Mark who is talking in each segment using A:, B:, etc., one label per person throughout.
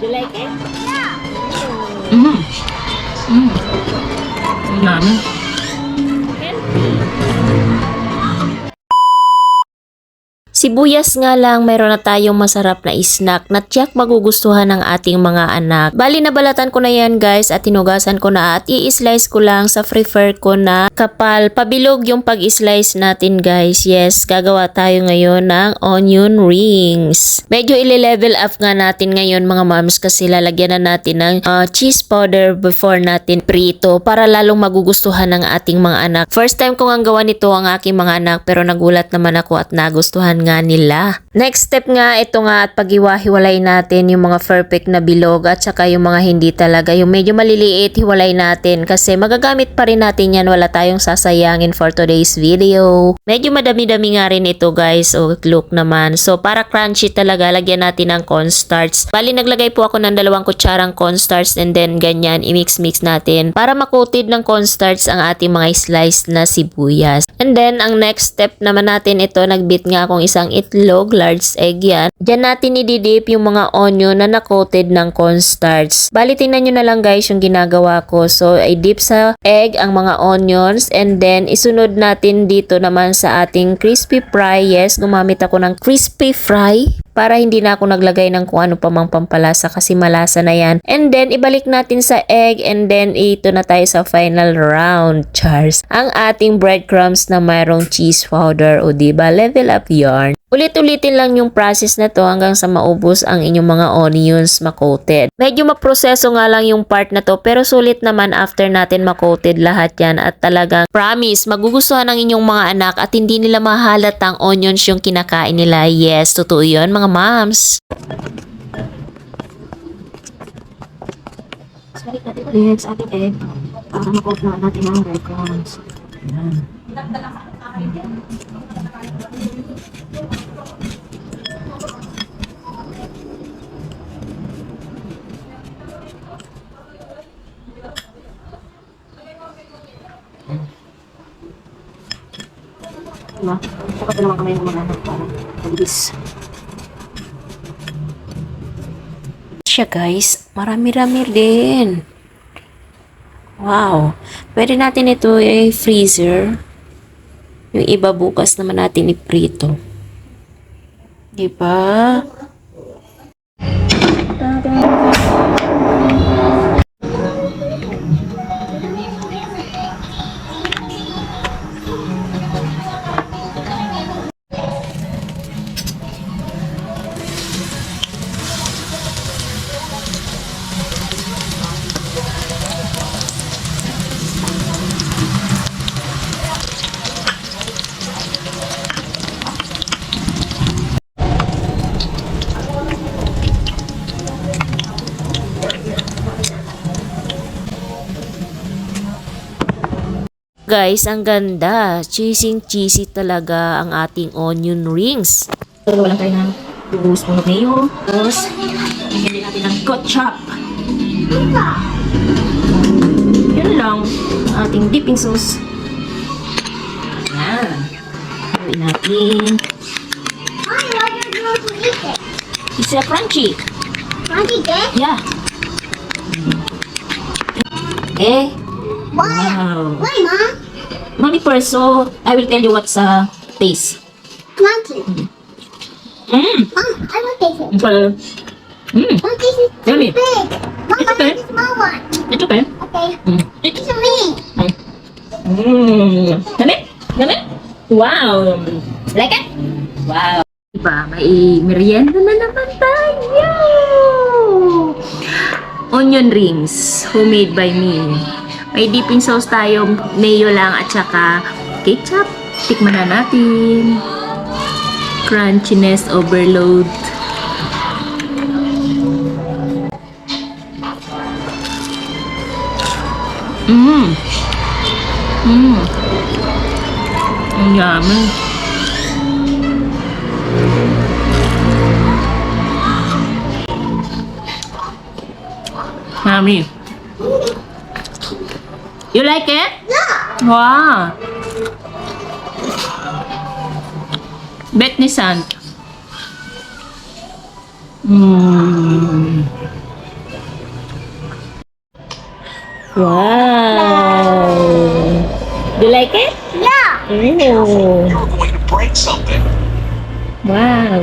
A: You like it?
B: Mm. Mm. Yummy.
A: Sibuyas nga lang, mayroon na tayong masarap na snack na tiyak magugustuhan ng ating mga anak. Bali nabalatan ko na yan guys at hinugasan ko na at i-slice ko lang sa prefer ko na kapal. Pabilog yung pag-slice natin guys. Yes, gagawa tayo ngayon ng onion rings. Medyo ile-level up nga natin ngayon mga moms kasi lalagyan na natin ng cheese powder before natin prito para lalong magugustuhan ng ating mga anak. First time ko nga gawa nito ang aking mga anak pero nagulat naman ako at nagustuhan nga nila. Next step nga ito nga at paghiwa-hiwalay natin yung mga perfect na bilog at saka yung mga hindi talaga. Yung medyo maliliit hiwalay natin kasi magagamit pa rin natin yan, wala tayong sasayangin for today's video. Medyo madami-dami nga rin ito guys, o look naman. So para crunchy talaga lagyan natin ng cornstarch. Bali naglagay po ako ng 2 kutsarang cornstarch and then ganyan i-mix-mix natin para makutid ng cornstarch ang ating mga slice na sibuyas. And then ang next step naman natin ito, nagbit nga akong isang itlog, large egg yan. Diyan natin i-dip yung mga onion na na-coated ng cornstarch. Bali, tingnan nyo na lang guys yung ginagawa ko. So, i-dip sa egg ang mga onions and then isunod natin dito naman sa ating crispy fry. Yes, gumamit ako ng crispy fry para hindi na ako naglagay ng kung ano pa mang pampalasa kasi malasa na yan. And then, ibalik natin sa egg and then ito na tayo sa final round, Charles. Ang ating breadcrumbs na mayroong cheese powder o diba, level up yarn. Ulit-ulitin lang yung process na to hanggang sa maubos ang inyong mga onions makoated. Medyo maproseso nga lang yung part na to pero sulit naman after natin makoated lahat yan at talagang promise magugustuhan ng inyong mga anak at hindi nila mahalatang onions yung kinakain nila. Yes, totoo yun mga moms.
B: Balik natin ulit sa ating egg para ma-coat na natin ang breadcrumbs. Ayan. Diba? Sapat na naman kamay ng mga anak para mabilis.
A: Siya guys, marami-rami din. Wow. Pwede natin ito i-freezer. Yung iba bukas naman natin iprito. Diba? Guys, ang ganda. Cheesy talaga ang ating onion rings.
B: So, walang tayo ng 2 spoon of mayo. Tapos, bigyan din natin ng ketchup. Yun lang. Ating dipping sauce. Ayan. Gawin natin.
C: Mommy, why are you going to eat it?
B: It's a crunchy.
C: Crunchy dick?
B: Yeah. Eh.
C: Why?
B: Wow.
C: Why, Mom?
B: Mommy first, so I will tell you what's taste.
C: Crunchy.
B: Mmm.
C: Mom, I want this one.
B: Mmm.
C: Mom, this is too
B: Yummy.
C: big. Mom,
B: It's
C: I
B: okay.
C: want the small one.
B: It's okay.
C: Okay.
B: Mm.
C: This is me.
B: Mmm. Yummy? Yummy? Wow. Like it? Wow. Diba, may merienda na naman tayo. Onion rings, homemade by me. May dipping sauce tayo, mayo lang at saka ketchup. Tikman na natin. Crunchiness overload. Mmm. Mmm. Ang yummy. Yummy. You like it?
C: Yeah.
B: Wow. Bet ni Sant. Mmm.
A: Wow! Do you like it?
C: Yeah.
A: Oh,
D: You're going to break something.
A: wow!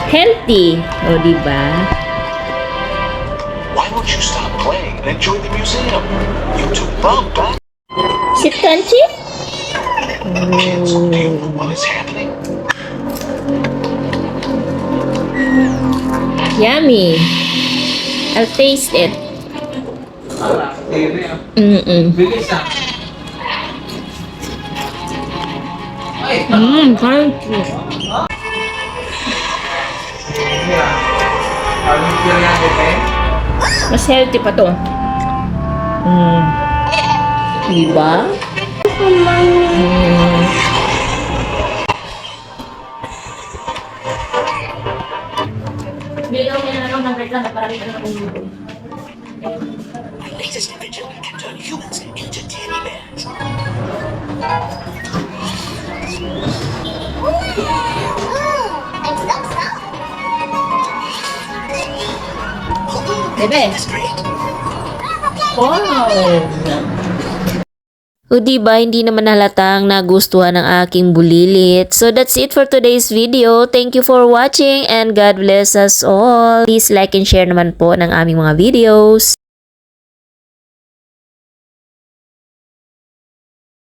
A: Healthy! O, diba?
D: Why don't you stop playing and enjoy the museum? You two bum back.
A: Is it crunchy?
D: Kids, do you know what is happening?
A: Yummy! I'll taste it. Crunchy. Mas healthy pa to. Diba?
D: Latest invention can turn humans into teddy bears.
C: I'm so soft.
A: Bebe.
D: That's great.
A: O diba, hindi naman halatang nagustuhan ng aking bulilit. So that's it for today's video. Thank you for watching and God bless us all. Please like and share naman po ng aming mga videos.